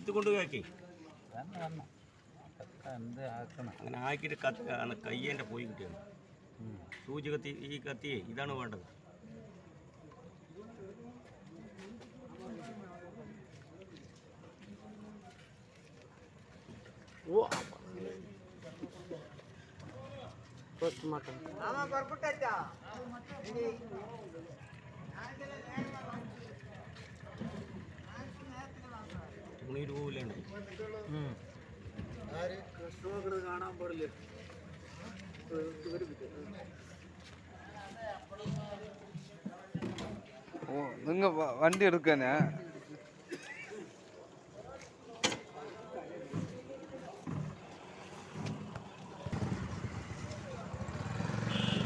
ഇത് കൊണ്ടുപോയി എന്ത് ആക്കണം അങ്ങനെ ആക്കിയിട്ട് കയ്യേൻ്റെ പോയി കിട്ടിയാണ് സൂചി കത്തി ഈ കത്തിയേ ഇതാണ് വേണ്ടത്. ഓ പോസ്റ്റ്മോർട്ടം തുണി രൂപയിലുണ്ട്. കാണാൻ പാടില്ല. ഓ നിങ്ങൾ വണ്ടി എടുക്കാനാ?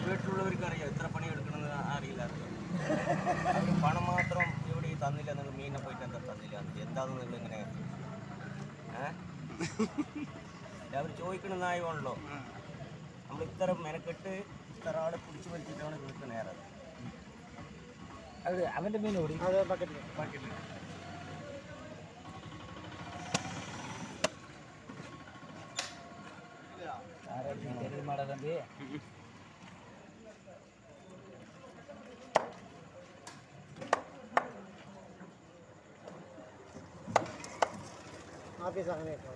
വീട്ടിലുള്ളവർക്ക് അറിയാം എത്ര പണി എടുക്കണമെന്ന് അറിയില്ല. അവർ പണം മാത്രം ഇവിടെ തന്നില്ല, നിങ്ങൾ മീനെ പോയിട്ട് എന്താ തന്നില്ല, എന്താണെന്ന് നിങ്ങൾ ഇങ്ങനെ അവർ ചോദിക്കണമെന്നായതുകൊണ്ടല്ലോ നമ്മൾ ഇത്ര മെനക്കെട്ട് ഇത്ര ആളെ പിടിച്ചു വലിച്ചിട്ടാണ് നിങ്ങൾക്ക് നേരെ. അത് അവൻ്റെ മീൻ ഓടി ബക്കറ്റിൽ ಮಾಡೋದಂడి. ಆಫೀಸ್ ಆಗಬೇಕು.